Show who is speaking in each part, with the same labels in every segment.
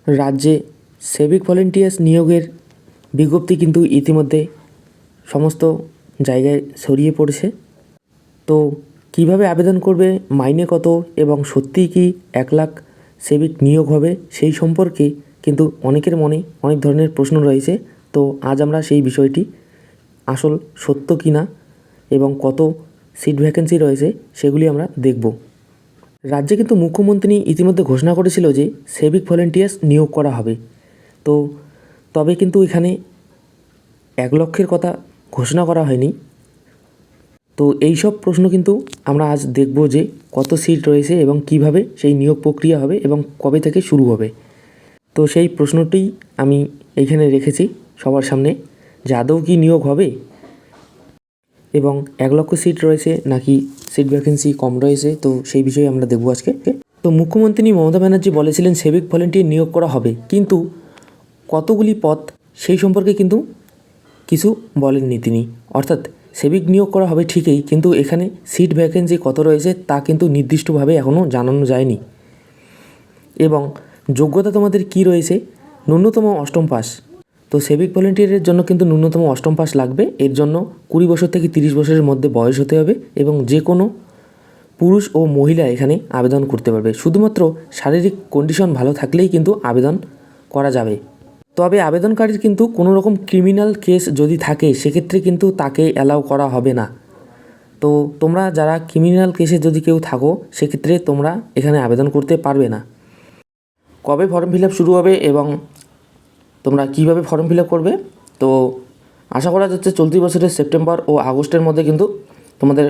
Speaker 1: রাজ্যে civic volunteers নিয়োগের বিজ্ঞপ্তি কিন্তু ইতিমধ্যে সমস্ত জায়গায় ছড়িয়ে পড়েছে। তো কিভাবে আবেদন করবে, মাইনে কত এবং সত্যিই কি 1 লাখ সিভিক নিয়োগ হবে, সেই সম্পর্কে কিন্তু অনেকের মনে অনেক ধরনের প্রশ্ন রয়েছে। তো আজ আমরা সেই বিষয়টি আসল সত্য কিনা এবং কত সিট ভ্যাকেন্সি রয়েছে সেগুলি আমরা দেখব। রাজ্যে কিন্তু মুখ্যমন্ত্রী ইতিমধ্যে ঘোষণা করেছিল যে সিভিক ভলেন্টিয়ার্স নিয়োগ করা হবে। তো তবে কিন্তু এখানে 1 লক্ষের কথা ঘোষণা করা হয়নি। তো এই সব প্রশ্ন কিন্তু আমরা আজ দেখব যে কত সিট রয়েছে এবং কিভাবে সেই নিয়োগ প্রক্রিয়া হবে এবং কবে থেকে শুরু হবে। তো সেই প্রশ্নটি আমি এইখানে রেখেছি সবার সামনে, যে আদৌ কি নিয়োগ হবে এবং 1 লক্ষ সিট রয়েছে নাকি সিট ভ্যাকেন্সি কম রয়েছে, তো সেই বিষয়ে আমরা দেখব আজকে। তো মুখ্যমন্ত্রী মমতা ব্যানার্জি বলেছিলেন সিভিক ভলেন্টিয়ার নিয়োগ করা হবে, কিন্তু কতগুলি পদ সেই সম্পর্কে কিন্তু কিছু বলেননি তিনি। অর্থাৎ সিভিক নিয়োগ করা হবে ঠিকই, কিন্তু এখানে সিট ভ্যাকেন্সি কত রয়েছে তা কিন্তু নির্দিষ্টভাবে এখনও জানানো যায়নি। এবং যোগ্যতা তোমাদের কি রয়েছে, ন্যূনতম 8ম পাস। তো সিভিক ভলেন্টিয়ারের জন্য কিন্তু ন্যূনতম 8ম পাস লাগবে। এর জন্য 20 বছর থেকে 30 বছরের মধ্যে বয়স হতে হবে এবং যে কোনো পুরুষ ও মহিলা এখানে আবেদন করতে পারবে। শুধুমাত্র শারীরিক কন্ডিশন ভালো থাকলেই কিন্তু আবেদন করা যাবে। তবে আবেদনকারীর কিন্তু কোনো রকম ক্রিমিনাল কেস যদি থাকে সেক্ষেত্রে কিন্তু তাকে অ্যালাউ করা হবে না। তো তোমরা যারা ক্রিমিনাল কেসে যদি কেউ থাকো সেক্ষেত্রে তোমরা এখানে আবেদন করতে পারবে না। কবে ফর্ম ফিল আপ শুরু হবে এবং তোমরা কিভাবে ফর্ম ফিল আপ করবে, তো আশা করা যাচ্ছে চলতি বছরের সেপ্টেম্বর ও আগস্টের মধ্যে কিন্তু তোমাদের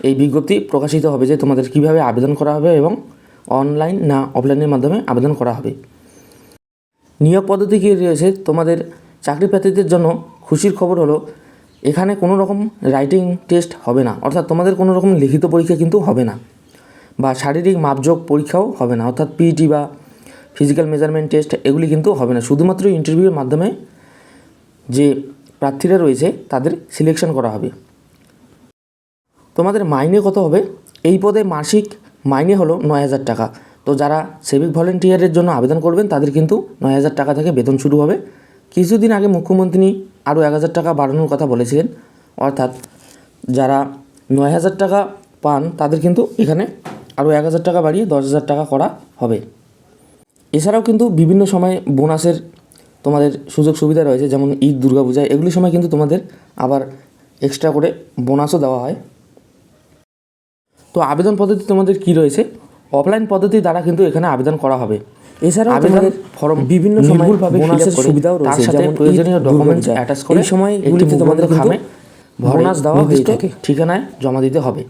Speaker 1: এই বিজ্ঞপ্তি প্রকাশিত হবে যে তোমাদের কিভাবে আবেদন করা হবে এবং অনলাইন না অফলাইনের মাধ্যমে আবেদন করা হবে। নিয়োগ পদ্ধতি কী রয়েছে, তোমাদের চাকরি প্রার্থীদের জন্য খুশির খবর হলো এখানে কোনো রকম রাইটিং টেস্ট হবে না। অর্থাৎ তোমাদের কোনো রকম লিখিত পরীক্ষা কিন্তু হবে না, বা শারীরিক মাপযোগ পরীক্ষাও হবে না। অর্থাৎ পিইটি বা ফিজিক্যাল মেজারমেন্ট টেস্ট এগুলি কিন্তু হবে না। শুধুমাত্র ইন্টারভিউয়ের মাধ্যমে যে প্রার্থীরা রয়েছে তাদের সিলেকশন করা হবে। তোমাদের মাইনে কত হবে, এই পদে মাসিক মাইনে হলো 9,000 টাকা। তো যারা সিভিক ভলেন্টিয়ারের জন্য আবেদন করবেন তাদের কিন্তু 9,000 টাকা থেকে বেতন শুরু হবে। কিছুদিন আগে মুখ্যমন্ত্রী আরও 1,000 টাকা বাড়ানোর কথা বলেছিলেন। অর্থাৎ যারা 9,000 টাকা পান তাদের কিন্তু এখানে আরও 1,000 টাকা বাড়িয়ে 10,000 টাকা করা হবে। এছাড়াও কিন্তু বিভিন্ন সময় বোনাসের তোমাদের সুযোগ সুবিধা রয়েছে, যেমন ঈদ, দুর্গাপূজা, এগুলির সময় কিন্তু তোমাদের আবার এক্সট্রা করে বোনাসও দেওয়া হয়। তো আবেদন পদ্ধতি তোমাদের কি রয়েছে, অফলাইন পদ্ধতি দ্বারা কিন্তু এখানে আবেদন করা হবে। এছাড়াও তোমাদের ফর্ম বিভিন্ন সময়ভাবে বোনাসের সুবিধাও রয়েছে, যেমন প্রয়োজনীয় ডকুমেন্টস অ্যাটাচ করে এই সময়গুলিতে তোমাদের খামে বোনাস দেওয়া হয়ে থাকে, ঠিকানায় জমা দিতে হবে।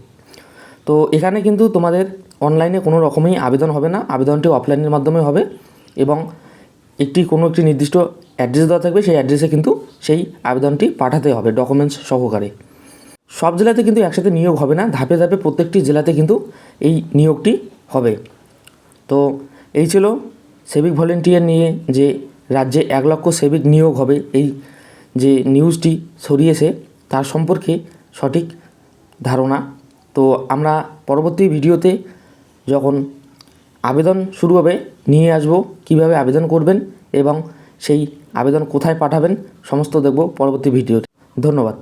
Speaker 1: তো এখানে কিন্তু তোমাদের অনলাইনে কোনো রকমই আবেদন হবে না, আবেদনটি অফলাইনের মাধ্যমে হবে এবং একটি নির্দিষ্ট অ্যাড্রেস দেওয়া থাকবে, সেই অ্যাড্রেসে কিন্তু সেই আবেদনটি পাঠাতে হবে ডকুমেন্টস সহকারে। সব জেলাতে কিন্তু একসাথে নিয়োগ হবে না, ধাপে ধাপে প্রত্যেকটি জেলাতে কিন্তু এই নিয়োগটি হবে। তো এই ছিল সিভিক ভলেন্টিয়ার নিয়ে যে রাজ্যে 1 লক্ষ সিভিক নিয়োগ হবে, এই যে নিউজটি ছড়িয়েছে তার সম্পর্কে সঠিক ধারণা। তো আমরা পরবর্তী ভিডিওতে যখন আবেদন শুরু হবে নিয়ে আসব, কিভাবে আবেদন করবেন এবং সেই আবেদন কোথায় পাঠাবেন সমস্ত দেখব পরবর্তী ভিডিওতে। ধন্যবাদ।